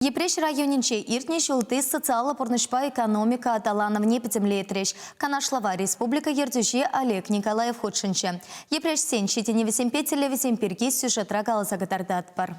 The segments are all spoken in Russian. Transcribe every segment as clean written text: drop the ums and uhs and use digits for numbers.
Епреш районинче иртне шулты социалы порнышпа экономика аталановне пятемлетреш. Канашлава республика ердюжи Олег Николаев худшинче. Епреш сен щитине весемпетеле весемперги сюжетра галасагатардат бар.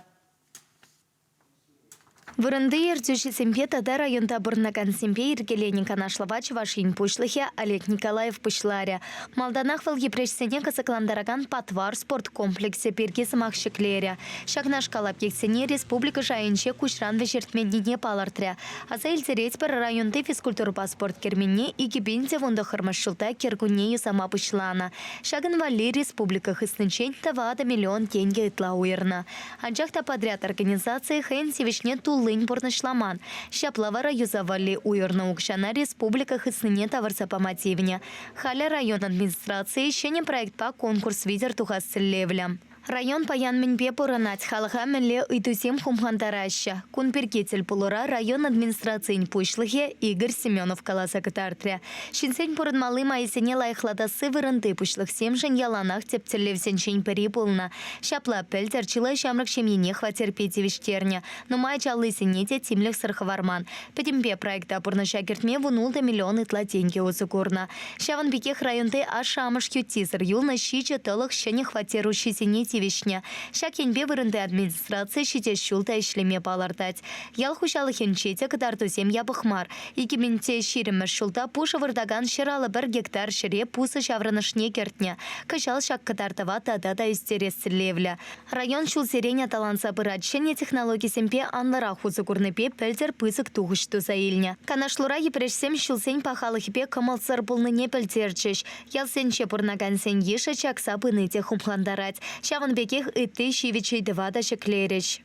Вырынды ердюжи семпе тада районда бұрнаган семпе иргелени Канашлава Чувашин пушлыхе Олег Николаев пушларя. Малданах выл епрешсене касакландараган патвар спорт комплексе перге самахшиклеря. Шагнаш калап ексене республика жайынче кушран вешертменнине палартря. Аса илтереть пар районды физкультура паспорт керменне и гибинте вунда хармашшылта кергунею сама пушлана. Шаган вали республика хыснычень тавада миллион тенге итла уерна. Анчахта подряд организации хэн севишне туллынь порнышламан. Шаплавара юзавали уерна укшана республика хысныне таварса по мотивне. Халя район администрации еще не проект по конкурс видер тухас левля. Район паян минпе поранать халаха мелле ыйтусем хумхантараща. Кун перкетель пулура район администрации пушлыхе Игорь Семенов каласа катартря. Шинсень поран малы майсене лайхладасы вырынты пушлых семжен яланах тептелевсенчень перипулна. Шапла пельтер чила шамрак шемьене хватерпети виштерня. Но май чалы синете тимлях сархаварман. Петимпе проекта порнаша кертме вунулда миллионы тлатеньки узукурна. Шаван бекех районты ашамыш ютизер юлна щича тылых щене хватерущий синете вишня. Шакенбе вырынды администрация щите шулта ишлеме палартать. Ял хушалы хенчете катартусем ябыхмар. Икименте ширеме шулта пуша вырдаган ширалы 1 гектар шире пусы шавранышне кертня. Кашал шак катартава тада истересслевля. Район шулсереня таланса пыратшене технологии семпе анлара хузыкурныпе пельтер пысык тухышту заильня. Канашлура епрешсем шулсень пахалыхпе кымылсыр пулныне пельтерчеш. Ялсенче пурнаган сен еша чакса пыныте хумхландарать. Шаван бекех итты шивичей девада шеклерич.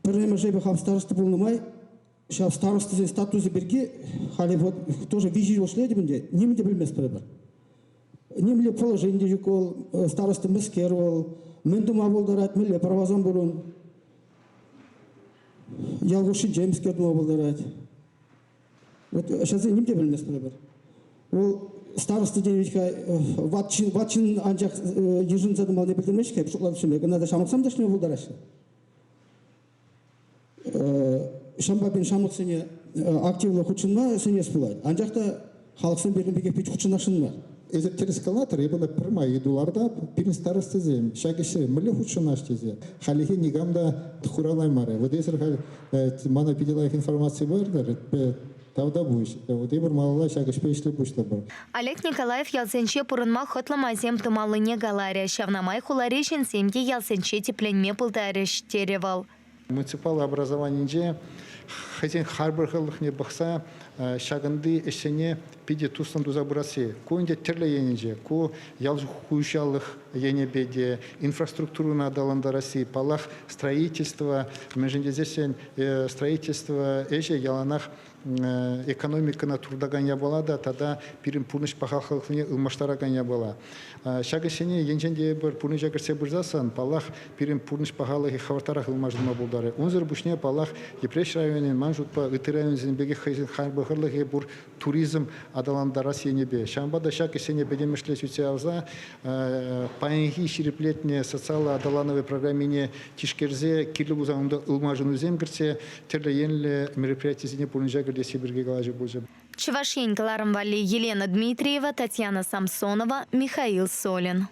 Первым же бахав старосты полномай, шав старосты статусы берги, хали вот тоже визировал шледебенде, немде бельмес пребер. Немле положение юкол, старосты мескервал, мендума волдарать, меле правазон бурун. Ялгуши джеймскер дума волдарать. Вот сейчас немде бельмес пребер. Старосты девичка ватчин анчах ежин задумал не bildirmişke bir şoklar düşünmek. Onda da şamuksam da şunu buldarış. Şamba ben şamuk seni aktivli huçunma seni spulay. Ancak da halkın birinin bir pek huçunlaşın var. Ezepter eskalator ебана прямо идуларда пин старосты зем. Шагише мле huçunlaştызе. Халихи нигамда тхуралай маре. Вот если мана пидела информация бардыр. Тавда буш. Вот ибр малла шагыш пешле бушлы бар. Олег Николаев ялсенче пурынма хотлама зем тумалыне галаря. Шавнамай хуларешин семге ялсенче тепленме пылдарыш теревал. Муниципальное образование хотен харбархалых не бахса шаганды эшене пиде туслан дузабраси. Кунде терле енеже, ку ялжу хуйшалых енебеде, инфраструктуру надаланда России, палах строительство, межендезесен строительство эше яланах экономика на трудагания была, да, тогда пирим пурныш пахалхалхне умаштарагания была. Шагашене енженде бір пурныш жакырсе бұрзасан, палах пирим пурныш пахалхи хавартарах умаждыма булдары. Унзыр бушне палах епреш районен манжутпа ыты районен беге хайзен харбахырлыхи бур туризм адаланда Россия небе. Шамбада шагашене бедемешлес утеавза, паенги шириплетне социалы адалановой программине тишкерзе кирлы узаңында ылмажын земгірсе, терле енле мероприятие пурныш Чувашень Елена Дмитриева, Татьяна Самсонова, Михаил Солин.